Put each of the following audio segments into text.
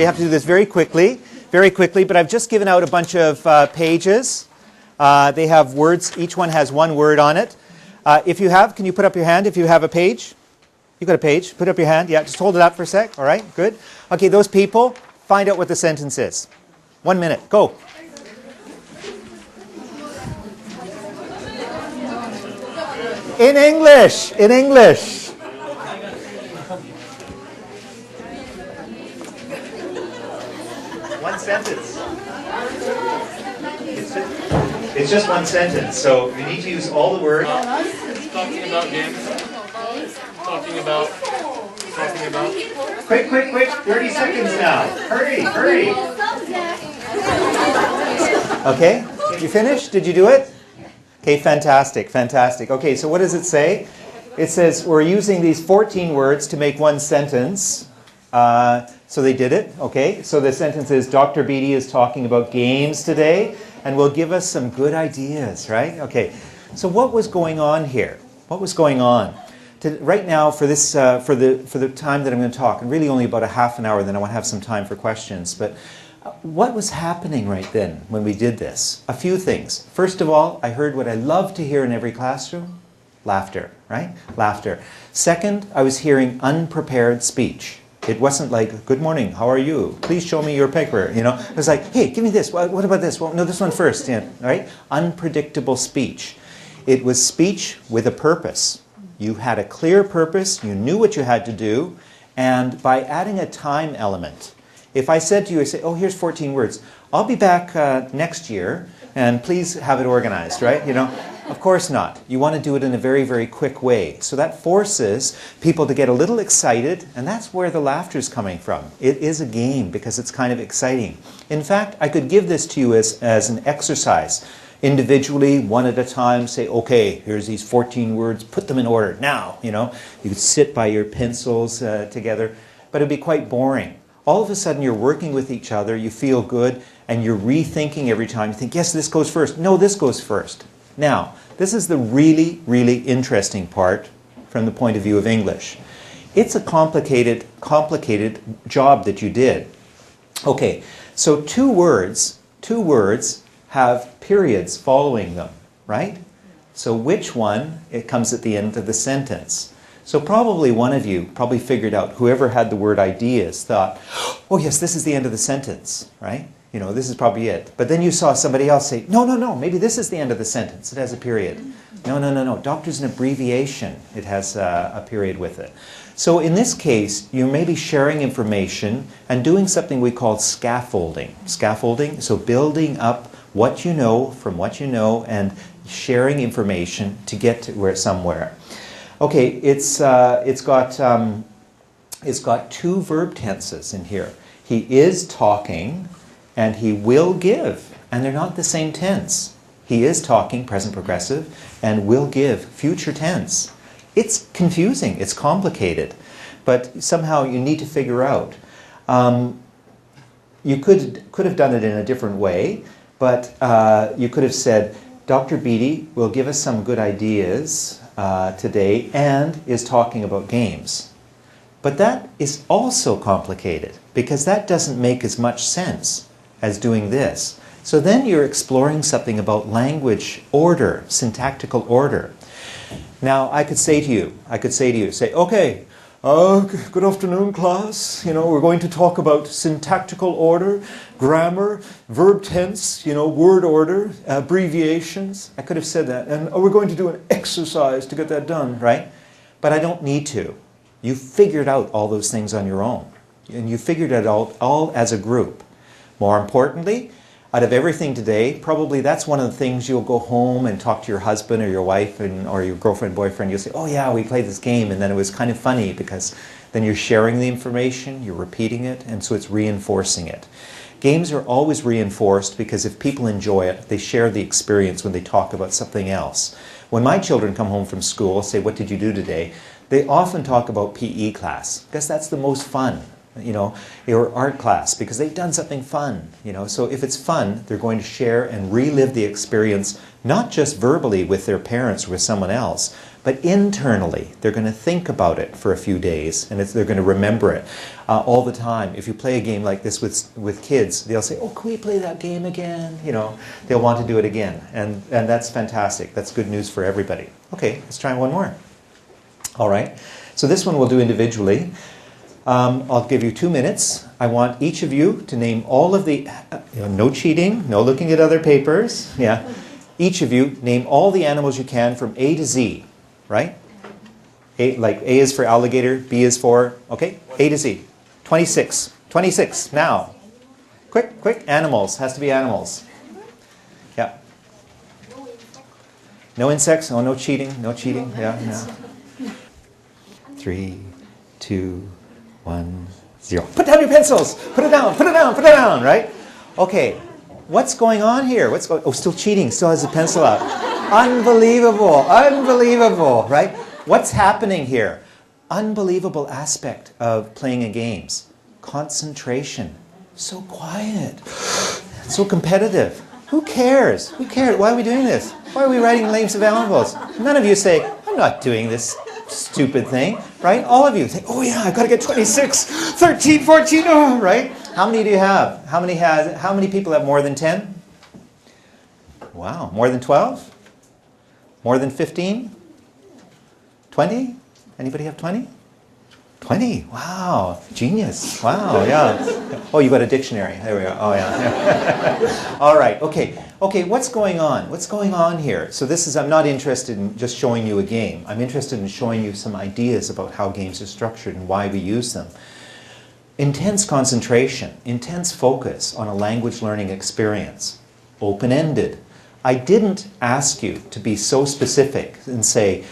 we have to do this very quickly, but I've just given out a bunch of pages. They have words, each one has one word on it. If you have, can you put up your hand if you have a page? You got a page, put up your hand. Yeah, just hold it up for a sec. All right, good. Okay, those people, find out what the sentence is. 1 minute, go. In English, in English. One sentence. It's just one sentence, so you need to use all the words. Talking about games. Talking about. Quick, 30 seconds now. Hurry. Okay, you finished? Did you do it? Okay, fantastic. Okay, so what does it say? It says we're using these 14 words to make one sentence. So they did it, okay? So the sentence is, Dr. Beatty is talking about games today and will give us some good ideas, right? Okay, so what was going on here? What was going on? Right now, for this, for the time that I'm going to talk, and really only about a half an hour, then I want to have some time for questions, but what was happening right then when we did this? A few things. First of all, I heard what I love to hear in every classroom, laughter, right? Laughter. Second, I was hearing unprepared speech. It wasn't like, good morning, how are you? Please show me your paper, you know. It was like, hey, give me this. What about this? Well, no, this one first, yeah, right? Unpredictable speech. It was speech with a purpose. You had a clear purpose, you knew what you had to do, and by adding a time element, if I said to you, I say, oh, here's 14 words. I'll be back next year, and please have it organized, right? You know, of course not. You want to do it in a very, very quick way. So that forces people to get a little excited, and that's where the laughter is coming from. It is a game because it's kind of exciting. In fact, I could give this to you as an exercise. Individually, one at a time, say, okay, here's these 14 words, put them in order now, you know. You could sit by your pencils together, but it would be quite boring. All of a sudden you're working with each other, you feel good, and you're rethinking every time. You think, yes, this goes first. No, this goes first. Now, this is the really, really interesting part from the point of view of English. It's a complicated job that you did. Okay, so two words have periods following them, right? So which one, it comes at the end of the sentence. So probably one of you probably figured out, whoever had the word ideas thought, oh yes, this is the end of the sentence, right? You know, this is probably it. But then you saw somebody else say, no, maybe this is the end of the sentence. It has a period. No. Doctor's an abbreviation. It has a period with it. So in this case, you may be sharing information and doing something we call scaffolding. Scaffolding, so building up what you know from what you know and sharing information to get to somewhere. Okay, it's got two verb tenses in here. He is talking and he will give, and they're not the same tense. He is talking, present progressive, and will give, future tense. It's confusing, it's complicated, but somehow you need to figure out. You could have done it in a different way, but you could have said, Dr. Beatty will give us some good ideas today and is talking about games. But that is also complicated because that doesn't make as much sense as doing this. So then you're exploring something about language order, syntactical order. Now I could say to you, okay, good afternoon class, you know, we're going to talk about syntactical order, grammar, verb tense, you know, word order, abbreviations. I could have said that, and we're going to do an exercise to get that done, right? But I don't need to. You figured out all those things on your own, and you figured it out all as a group. More importantly, out of everything today, probably that's one of the things you'll go home and talk to your husband or your wife or your girlfriend, boyfriend. You'll say, oh yeah, we played this game, and then it was kind of funny because then you're sharing the information, you're repeating it, and so it's reinforcing it. Games are always reinforced because if people enjoy it, they share the experience when they talk about something else. When my children come home from school, say, what did you do today? They often talk about PE class because that's the most fun. You know, or art class because they've done something fun, you know. So if it's fun, they're going to share and relive the experience, not just verbally with their parents or with someone else, But internally, they're going to think about it for a few days, and they're going to remember it all the time. If you play a game like this with kids, they'll say, oh, can we play that game again? You know, they'll want to do it again. And that's fantastic. That's good news for everybody. Okay, let's try one more. All right. So this one we'll do individually. I'll give you 2 minutes. I want each of you to name all of the, no cheating, no looking at other papers. Yeah. Each of you name all the animals you can from A to Z, right? Like A is for alligator, B is for, okay, A to Z. 26. 26, now. Quick, animals. Has to be animals. Yeah. No insects, oh, no cheating, yeah. 3, 2, 1, 0. Put down your pencils. Put it down, right? Okay. What's going on here? Oh, still cheating. Still has the pencil out. Unbelievable, right? What's happening here? Unbelievable aspect of playing games. Concentration. So quiet. So competitive. Who cares? Why are we doing this? Why are we writing names of animals? None of you say, I'm not doing this stupid thing, right? All of you say, oh yeah, I've got to get 26, 13, 14, oh, right? How many do you have? How many people have more than 10? Wow, more than 12? More than 15? 20? Anybody have 20? 20, wow, genius, wow, yeah. Oh, you got a dictionary, there we go, oh yeah. All right, okay, what's going on? What's going on here? So I'm not interested in just showing you a game. I'm interested in showing you some ideas about how games are structured and why we use them. Intense concentration, intense focus on a language learning experience, open-ended. I didn't ask you to be so specific and say,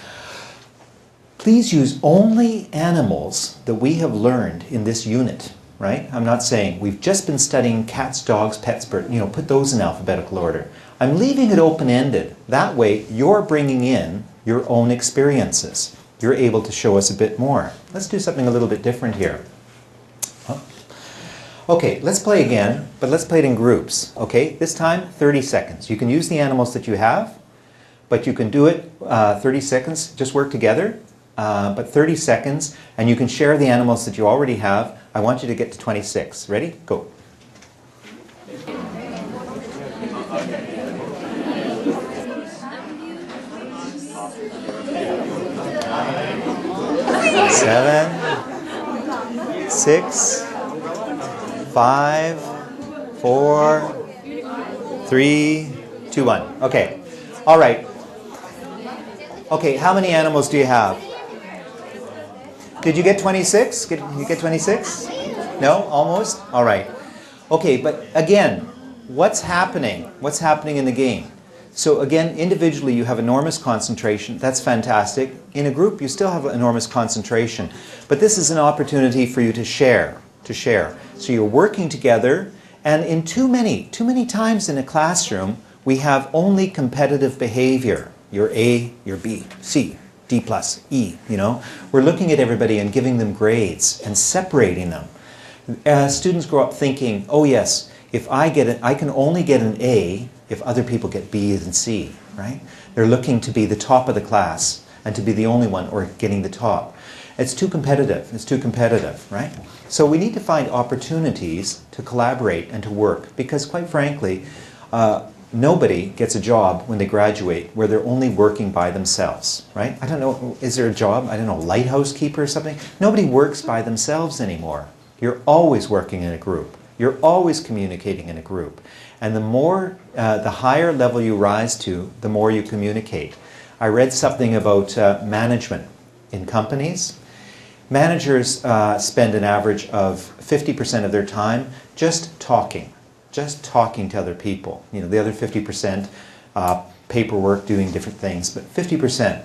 please use only animals that we have learned in this unit, right? I'm not saying we've just been studying cats, dogs, pets, birds, put those in alphabetical order. I'm leaving it open-ended. That way, you're bringing in your own experiences. You're able to show us a bit more. Let's do something a little bit different here. Okay, let's play again, but let's play it in groups, okay? This time, 30 seconds. You can use the animals that you have, but you can do it 30 seconds, just work together. But 30 seconds, and you can share the animals that you already have. I want you to get to 26. Ready? Go. Seven, 6, 5, 4, 3, 2, 1. Okay. All right. Okay, how many animals do you have? Did you get 26? Did you get 26? No? Almost? All right. Okay, but again, what's happening? What's happening in the game? So again, individually you have enormous concentration. That's fantastic. In a group you still have enormous concentration. But this is an opportunity for you to share. So you're working together, and in too many times in a classroom, we have only competitive behavior. You're A, you're B, C, D plus, E, We're looking at everybody and giving them grades and separating them. Students grow up thinking, oh yes, if I get it, I can only get an A if other people get B and C, right? They're looking to be the top of the class and to be the only one or getting the top. It's too competitive, right? So we need to find opportunities to collaborate and to work because quite frankly, nobody gets a job when they graduate where they're only working by themselves, right? I don't know, is there a job, I don't know, lighthouse keeper or something? Nobody works by themselves anymore. You're always working in a group. You're always communicating in a group. And the higher level you rise to, the more you communicate. I read something about management in companies. Managers spend an average of 50% of their time just talking to other people. The other 50%, paperwork, doing different things, but 50%.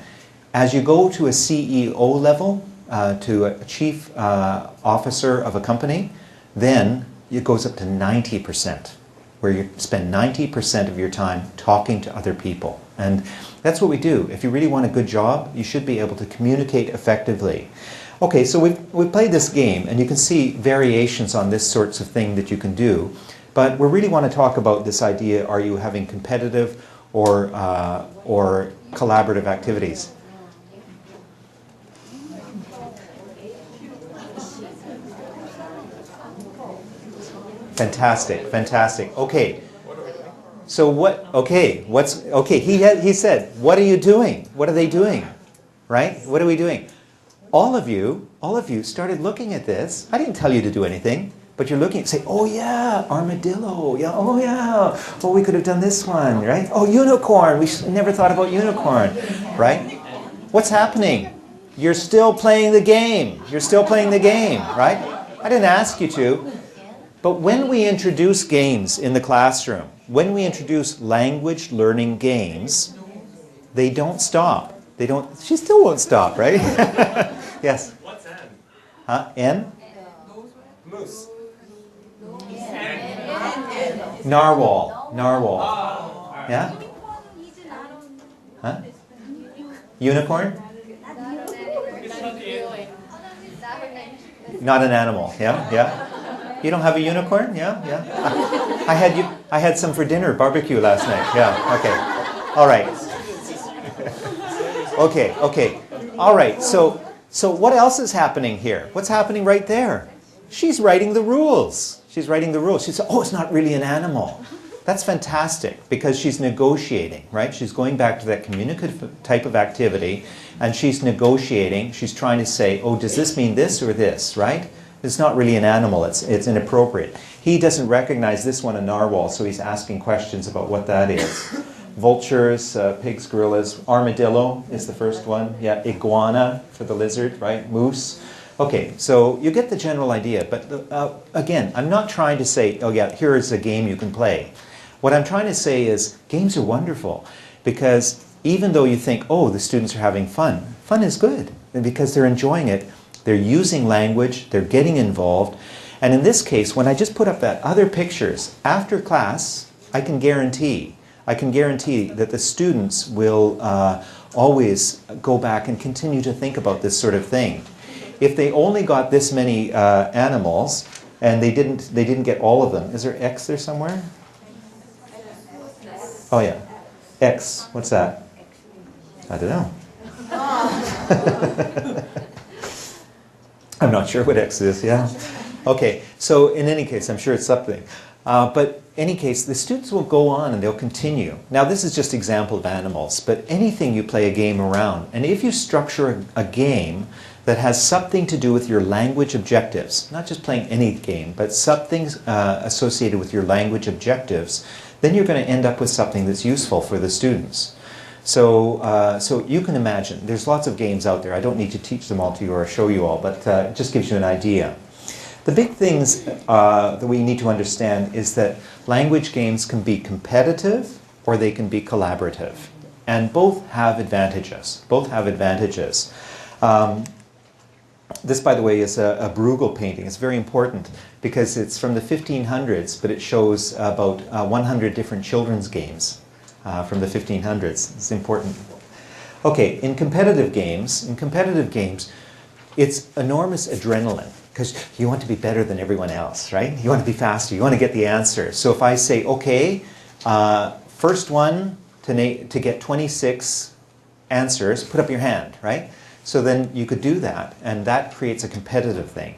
As you go to a CEO level, to a chief officer of a company, then it goes up to 90%, where you spend 90% of your time talking to other people. And that's what we do. If you really want a good job, you should be able to communicate effectively. Okay, so we've played this game, and you can see variations on this sorts of thing that you can do. But we really want to talk about this idea, are you having competitive or collaborative activities? Fantastic, fantastic. Okay. So what, okay, he said, what are you doing? What are they doing? Right? What are we doing? All of you started looking at this. I didn't tell you to do anything, but you're looking and say, oh yeah, armadillo. Yeah, oh yeah. Oh, we could have done this one, right? Oh, unicorn. We never thought about unicorn, right? What's happening? You're still playing the game. You're still playing the game, right? I didn't ask you to. But when we introduce games in the classroom, when we introduce language learning games, they don't stop. They don't, she still won't stop, right? Yes? What's N? Huh? N? Moose. Narwhal. Narwhal. Yeah? Huh? Unicorn? Not an animal. Yeah? Yeah? You don't have a unicorn? Yeah? Yeah? I had some for dinner, barbecue last night. Yeah. Okay. All right. Okay. All right. So what else is happening here? What's happening right there? She's writing the rules. She's writing the rules. She said, oh, it's not really an animal. That's fantastic because she's negotiating, right? She's going back to that communicative type of activity and she's negotiating. She's trying to say, oh, does this mean this or this, right? It's not really an animal. It's inappropriate. He doesn't recognize this one, a narwhal, so he's asking questions about what that is. Vultures, pigs, gorillas. Armadillo is the first one. Yeah, iguana for the lizard, right? Moose. Okay, so you get the general idea. But again, I'm not trying to say, oh yeah, here is a game you can play. What I'm trying to say is games are wonderful because even though you think, oh, the students are having fun, fun is good. And because they're enjoying it, they're using language, they're getting involved. And in this case, when I just put up that other pictures, after class, I can guarantee that the students will always go back and continue to think about this sort of thing. If they only got this many animals and they didn't get all of them, is there X there somewhere? Oh yeah, X. What's that? I don't know. I'm not sure what X is. Yeah. Okay. So in any case, I'm sure it's something. But in any case, the students will go on and they'll continue. Now this is just an example of animals, but anything you play a game around, and if you structure a game that has something to do with your language objectives, not just playing any game, but something associated with your language objectives, then you're going to end up with something that's useful for the students. So you can imagine, there's lots of games out there. I don't need to teach them all to you or show you all, but it just gives you an idea. The big things that we need to understand is that language games can be competitive or they can be collaborative. And both have advantages. Both have advantages. This, by the way, is a Bruegel painting. It's very important because it's from the 1500s, but it shows about 100 different children's games from the 1500s. It's important. Okay, in competitive games, it's enormous adrenaline because you want to be better than everyone else, right? You want to be faster. You want to get the answer. So if I say, okay, first one to get 26 answers, put up your hand, right? So then you could do that, and that creates a competitive thing.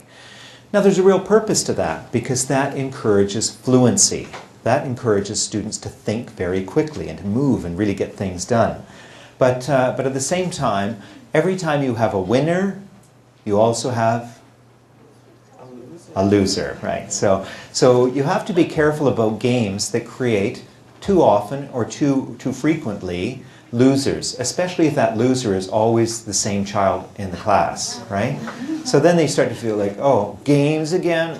Now there's a real purpose to that because that encourages fluency. That encourages students to think very quickly and to move and really get things done. But at the same time, every time you have a winner, you also have a loser, right? So you have to be careful about games that create too often or too frequently losers, especially if that loser is always the same child in the class, right? So then they start to feel like, oh, games again,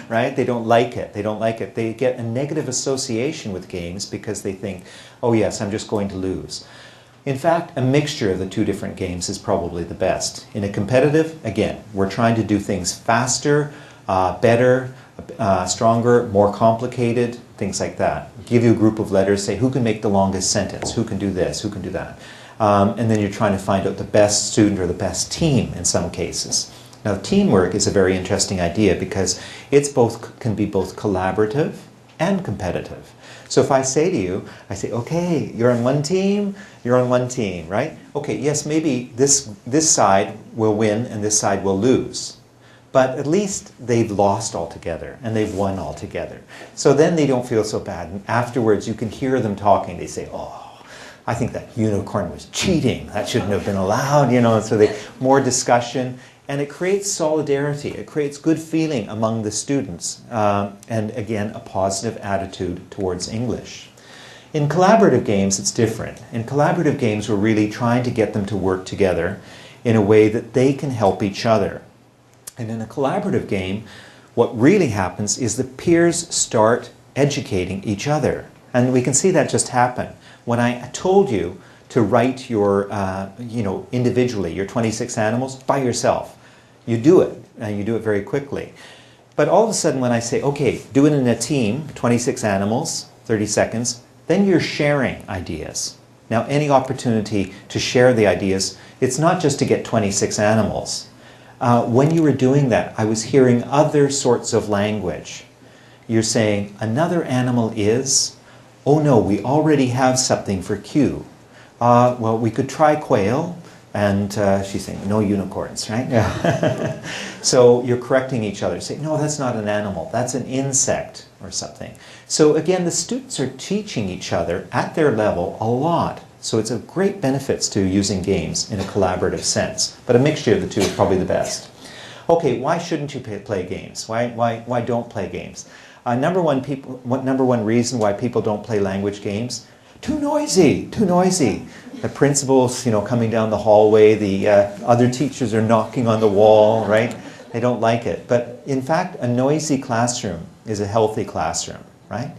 right? They don't like it. They don't like it. They get a negative association with games because they think, oh yes, I'm just going to lose. In fact, a mixture of the two different games is probably the best. In a competitive, again, we're trying to do things faster, better, stronger, more complicated, things like that. Give you a group of letters, say who can make the longest sentence, who can do this, who can do that. And then you're trying to find out the best student or the best team in some cases. Now teamwork is a very interesting idea because it's can be both collaborative and competitive. So if I say to you, I say, okay, you're on one team, right? Okay, yes, maybe this side will win and this side will lose. but at least they've lost altogether and they've won altogether. So then they don't feel so bad. And afterwards, you can hear them talking. They say, oh, I think that unicorn was cheating. That shouldn't have been allowed, you know. And so more discussion. And it creates solidarity. It creates good feeling among the students. And again, a positive attitude towards English. In collaborative games, it's different. In collaborative games, we're really trying to get them to work together in a way that they can help each other. And in a collaborative game, what really happens is the peers start educating each other. And we can see that just happen. When I told you to write your, individually, your 26 animals by yourself, you do it, and you do it very quickly. But all of a sudden when I say, okay, do it in a team, 26 animals, 30 seconds, then you're sharing ideas. Now, any opportunity to share the ideas, it's not just to get 26 animals. When you were doing that, I was hearing other sorts of language. You're saying, another animal is, oh no, we already have something for Q. Well, we could try quail. And she's saying, no unicorns, right? Yeah. So you're correcting each other. Say, no, that's not an animal. That's an insect or something. So again, the students are teaching each other at their level a lot. So it's of great benefits to using games in a collaborative sense. But a mixture of the two is probably the best. Okay, why shouldn't you play games? Why don't play games? Number one reason why people don't play language games, too noisy. The principal's, coming down the hallway, the other teachers are knocking on the wall, right? They don't like it. But in fact, a noisy classroom is a healthy classroom, right?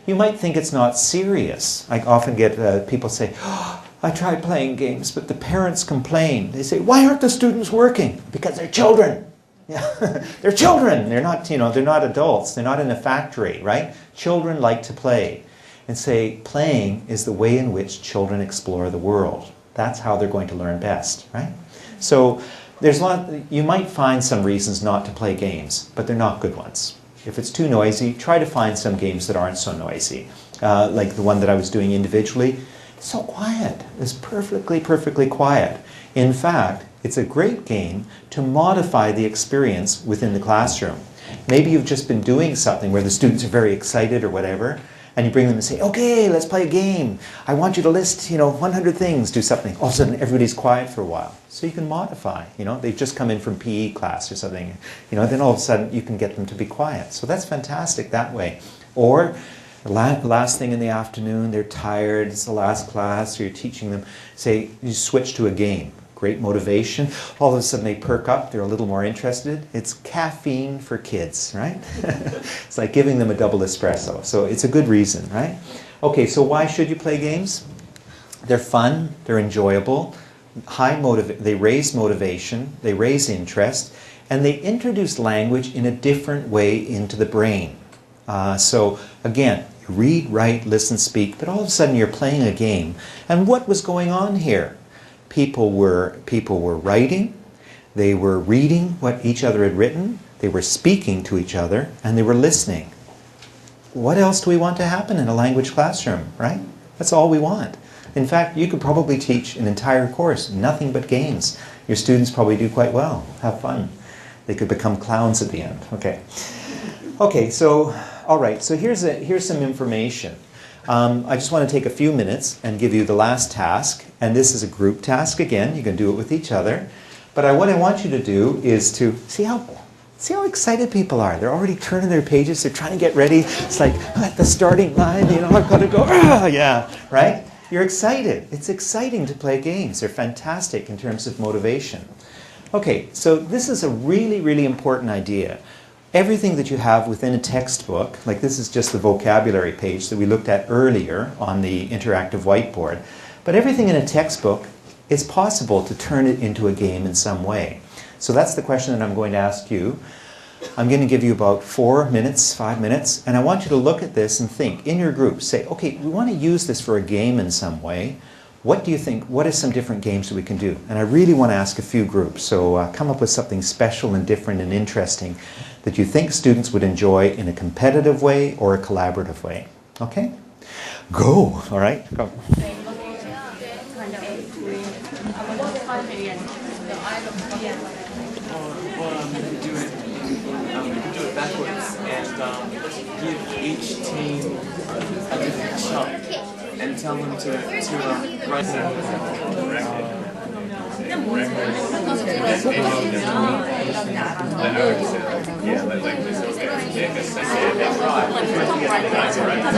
You might think it's not serious. I often get people say, oh, I tried playing games, but the parents complain. They say, why aren't the students working? Because they're children. Yeah. They're children. They're not, they're not adults. They're not in a factory, right? Children like to play. And say, playing is the way in which children explore the world. That's how they're going to learn best, right? So there's you might find some reasons not to play games, but they're not good ones. If it's too noisy, try to find some games that aren't so noisy. Like the one that I was doing individually. It's so quiet. It's perfectly quiet. In fact, it's a great game to modify the experience within the classroom. Maybe you've just been doing something where the students are very excited or whatever, and you bring them and say, okay, let's play a game. I want you to list, 100 things, do something. All of a sudden, everybody's quiet for a while. So you can modify, they've just come in from PE class or something. Then all of a sudden, you can get them to be quiet. So that's fantastic that way. Or the last thing in the afternoon, they're tired, it's the last class, or you're teaching them, say, you switch to a game. Great motivation. All of a sudden they perk up, they're a little more interested. It's caffeine for kids, right? It's like giving them a double espresso. So it's a good reason, right? Okay, so why should you play games? They're fun, they're enjoyable, they raise motivation, they raise interest, and they introduce language in a different way into the brain. So again, read, write, listen, speak, but all of a sudden you're playing a game. And what was going on here? People were writing, they were reading what each other had written, they were speaking to each other, and they were listening. What else do we want to happen in a language classroom, right? That's all we want. In fact, you could probably teach an entire course, nothing but games. Your students probably do quite well. Have fun. They could become clowns at the end. Okay, so, all right, so here's some information. I just want to take a few minutes and give you the last task. And this is a group task again. You can do it with each other. But what I want you to do is to see how excited people are. They're already turning their pages. They're trying to get ready. It's like at the starting line, I've got to go. Yeah, right? You're excited. It's exciting to play games. They're fantastic in terms of motivation. Okay, so this is a really, really important idea. Everything that you have within a textbook, like this is just the vocabulary page that we looked at earlier on the interactive whiteboard, but everything in a textbook, it's possible to turn it into a game in some way. So that's the question that I'm going to ask you. I'm going to give you about 4 minutes, 5 minutes, and I want you to look at this and think in your group. Say, okay, we want to use this for a game in some way. What do you think? What are some different games that we can do? And I really want to ask a few groups. So come up with something special and different and interesting that you think students would enjoy in a competitive way or a collaborative way. Okay? Go! All right? Go. What I'm going to do it backwards and give each team a different chunk and tell them to write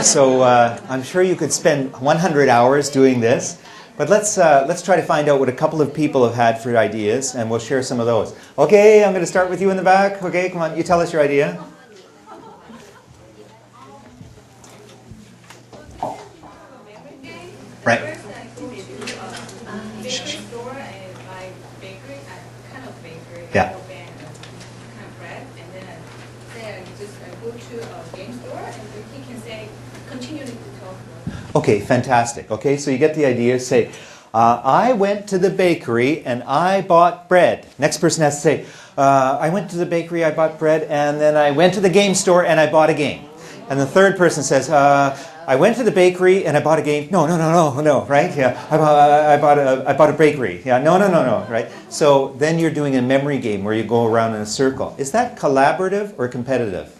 So I'm sure you could spend 100 hours doing this, but let's try to find out what a couple of people have had for ideas, and we'll share some of those. Okay, I'm going to start with you in the back. Okay, come on, you tell us your idea. Right. Yeah. Okay, fantastic. Okay, so you get the idea. Say, I went to the bakery and I bought bread. Next person has to say, I went to the bakery, I bought bread, and then I went to the game store and I bought a game. And the third person says, I went to the bakery and I bought a game. No, right? Yeah, I bought a bakery. Yeah, no, right? So then you're doing a memory game where you go around in a circle. Is that collaborative or competitive?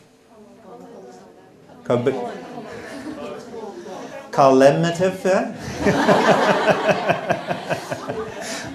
Collaborative?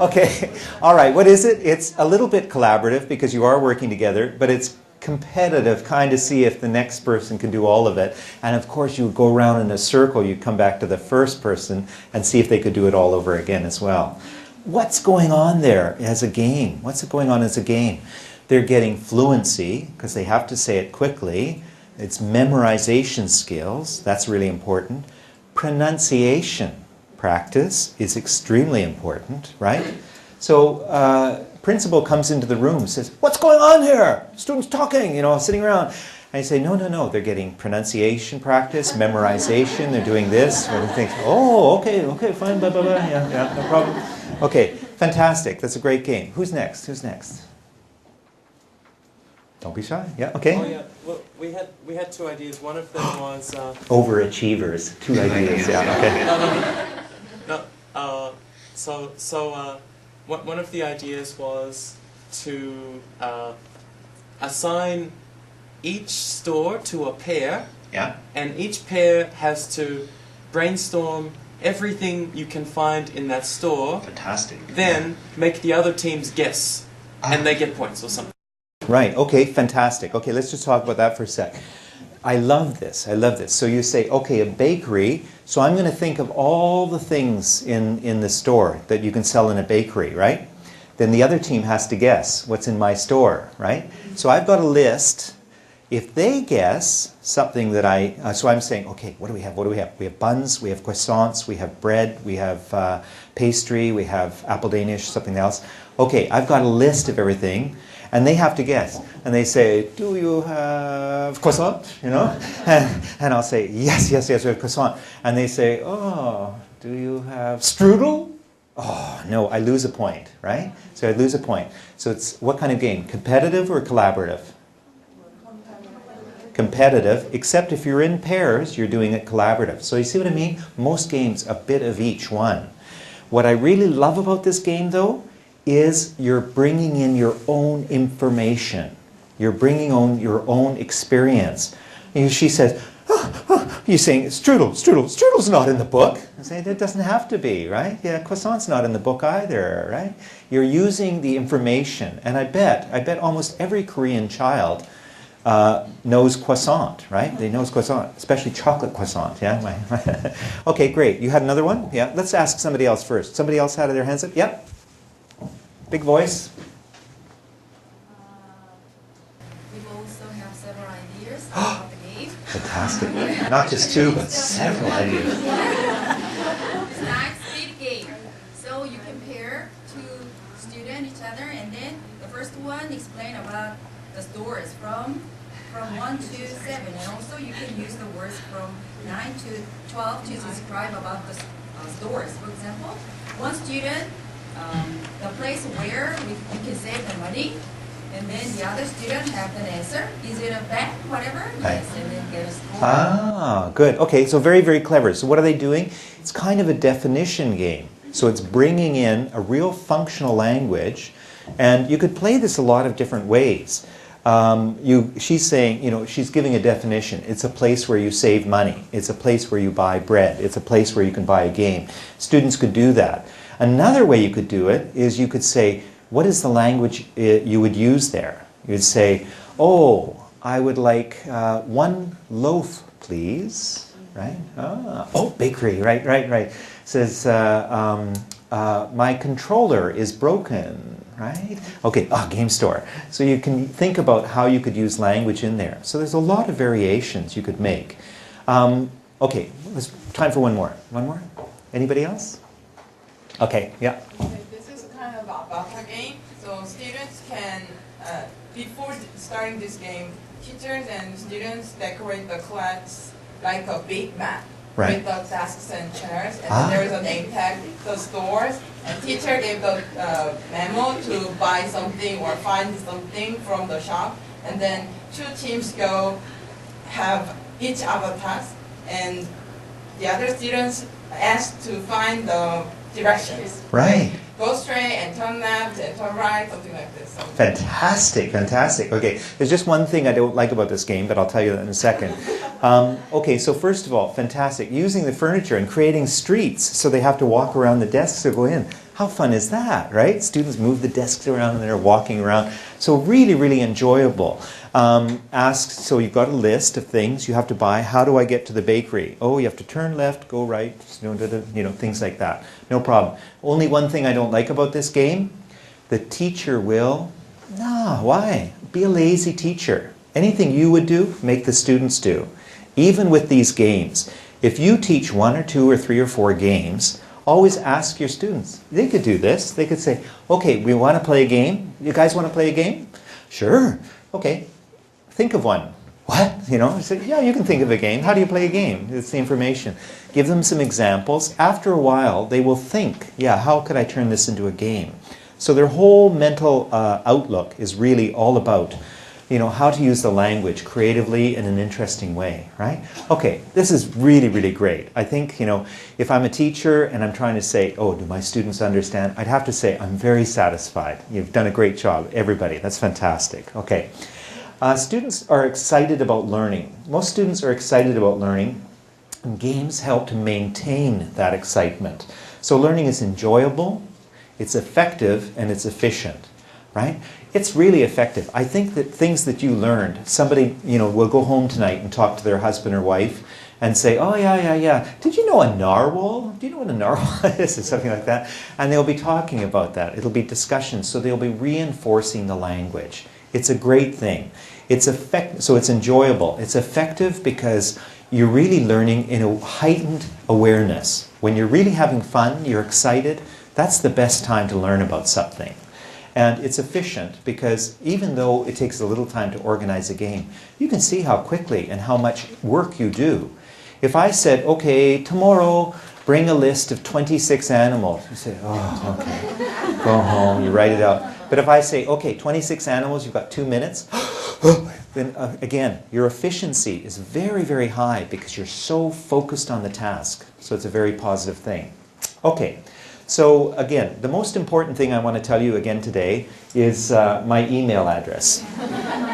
Okay, all right, what is it? It's a little bit collaborative because you are working together, but it's competitive, kind of see if the next person can do all of it. And of course, you would go around in a circle, you'd come back to the first person and see if they could do it all over again as well. What's going on there as a game? What's going on as a game? They're getting fluency because they have to say it quickly. It's memorization skills, that's really important. Pronunciation practice is extremely important, right? So principal comes into the room and says, what's going on here? Students talking, sitting around. And I say, no, they're getting pronunciation practice, memorization, they're doing this. And they think, oh, okay, fine, blah, blah, blah, yeah, no problem. Okay, fantastic, that's a great game. Who's next? Don't be shy. Yeah, okay. Oh yeah, well, we had two ideas. One of them was... Overachievers, two ideas, yeah, okay. No. So one of the ideas was to assign each store to a pair. Yeah. And each pair has to brainstorm everything you can find in that store. Fantastic. Then make the other teams guess, and they get points or something. Right, okay, fantastic. Okay, let's just talk about that for a sec. I love this. So you say, okay, a bakery, so I'm going to think of all the things in the store that you can sell in a bakery, right? Then the other team has to guess what's in my store, right? So I've got a list. If they guess something that so I'm saying, okay, what do we have? We have buns, we have croissants, we have bread, we have pastry, we have apple Danish, something else. Okay, I've got a list of everything. And they have to guess. And they say, do you have croissant? And I'll say, yes, we have croissant. And they say, oh, do you have strudel? Oh, no, I lose a point, right? So I lose a point. So it's what kind of game? Competitive or collaborative? Competitive, except if you're in pairs, you're doing it collaborative. So you see what I mean? Most games, a bit of each one. What I really love about this game, though, is you're bringing in your own information. You're bringing on your own experience. And she says, you're saying, strudel's not in the book. I say, that doesn't have to be, right? Yeah, croissant's not in the book either, right? You're using the information. And I bet almost every Korean child knows croissant, right? They know croissant, especially chocolate croissant, yeah? Okay, great. You had another one? Yeah, let's ask somebody else first. Somebody else had their hands up? Yep. Big voice. We also have several ideas about the game. Fantastic. Not just two, but several ideas. It's a nice speed game. So you can pair two students each other, and then the first one explain about the stores from 1 to 7, and also you can use the words from 9 to 12 to describe about the stores. For example, one student the place where you can save the money, and then the other student have an answer. Is it a bank, whatever? Yes, and then get a score. Ah, good. Okay, so very, very clever. So what are they doing? It's kind of a definition game. So it's bringing in a real functional language, and you could play this a lot of different ways. She's saying, she's giving a definition. It's a place where you save money. It's a place where you buy bread. It's a place where you can buy a game. Students could do that. Another way you could do it is you could say, what is the language you would use there? You'd say, oh, I would like 1 loaf, please. Right? Oh, bakery. Right. Says, my controller is broken. Right? Okay, game store. So you can think about how you could use language in there. So there's a lot of variations you could make. Okay, it's time for one more. One more? Anybody else? Okay, yeah. Okay, this is kind of a buffer game. So students can, before starting this game, teachers and students decorate the class like a big map. Right. With the desks and chairs, and then there is a name tag, the stores, and teacher gave the memo to buy something or find something from the shop, and then 2 teams go have each other task, and the other students ask to find the directions. Right. Go straight and turn left and turn right, something like this. So Fantastic. Okay, there's just one thing I don't like about this game, but I'll tell you that in a second. Okay, so first of all, fantastic. Using the furniture and creating streets so they have to walk around the desks to go in. How fun is that, right? Students move the desks around and they're walking around. So really, really enjoyable. So you've got a list of things you have to buy. How do I get to the bakery? Oh, you have to turn left, go right, things like that. No problem. Only one thing I don't like about this game, the teacher will, why? Be a lazy teacher. Anything you would do, make the students do. Even with these games, if you teach 1 or 2 or 3 or 4 games, always ask your students. They could do this. They could say, okay, we want to play a game. You guys want to play a game? Sure. Okay. Think of one. What? Say, yeah, you can think of a game. How do you play a game? It's the information. Give them some examples. After a while, they will think, yeah, how could I turn this into a game? So their whole mental outlook is really all about how to use the language creatively in an interesting way, right? Okay, this is really, really great. I think, if I'm a teacher and I'm trying to say, oh, do my students understand? I'd have to say, I'm very satisfied. You've done a great job, everybody. That's fantastic. Okay. Students are excited about learning. Most students are excited about learning, and games help to maintain that excitement. So learning is enjoyable, it's effective, and it's efficient, right? It's really effective. I think that things that you learned, somebody, will go home tonight and talk to their husband or wife and say, oh, yeah. Did you know a narwhal? Do you know what a narwhal is? Or something like that. And they'll be talking about that. It'll be discussions. So they'll be reinforcing the language. It's a great thing. So it's enjoyable. It's effective because you're really learning in a heightened awareness. When you're really having fun, you're excited, that's the best time to learn about something. And it's efficient because even though it takes a little time to organize a game, you can see how quickly and how much work you do. If I said, okay, tomorrow bring a list of 26 animals, you say, oh, okay, go home, you write it out. But if I say, okay, 26 animals, you've got 2 minutes, then again, your efficiency is very, very high because you're so focused on the task. So it's a very positive thing. Okay. So again, the most important thing I want to tell you again today is my email address.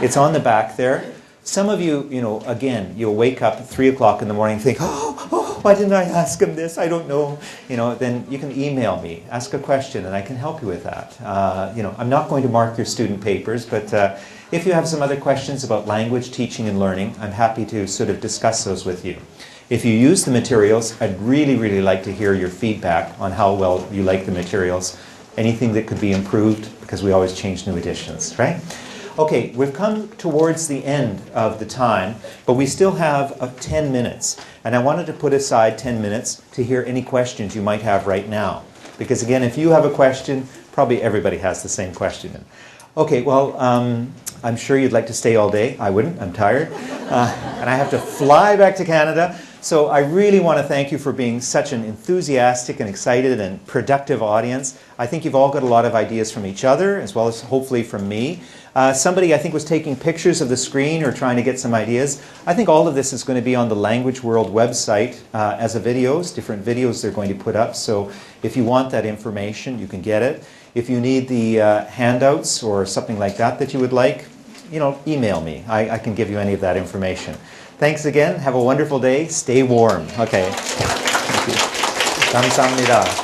It's on the back there. Some of you, again, you'll wake up at 3 o'clock in the morning and think, why didn't I ask him this? I don't know. Then you can email me, ask a question, and I can help you with that. I'm not going to mark your student papers, but if you have some other questions about language teaching and learning, I'm happy to sort of discuss those with you. If you use the materials, I'd really, really like to hear your feedback on how well you like the materials, anything that could be improved, because we always change new editions, right? Okay, we've come towards the end of the time, but we still have 10 minutes. And I wanted to put aside 10 minutes to hear any questions you might have right now. Because again, if you have a question, probably everybody has the same question. Okay, well, I'm sure you'd like to stay all day. I wouldn't, I'm tired. And I have to fly back to Canada. So I really want to thank you for being such an enthusiastic and excited and productive audience. I think you've all got a lot of ideas from each other, as well as hopefully from me. Somebody, I think, was taking pictures of the screen or trying to get some ideas. I think all of this is going to be on the Language World website as a videos, different videos they're going to put up. So if you want that information, you can get it. If you need the handouts or something like that you would like, email me. I can give you any of that information. Thanks again. Have a wonderful day. Stay warm. Okay. 감사합니다.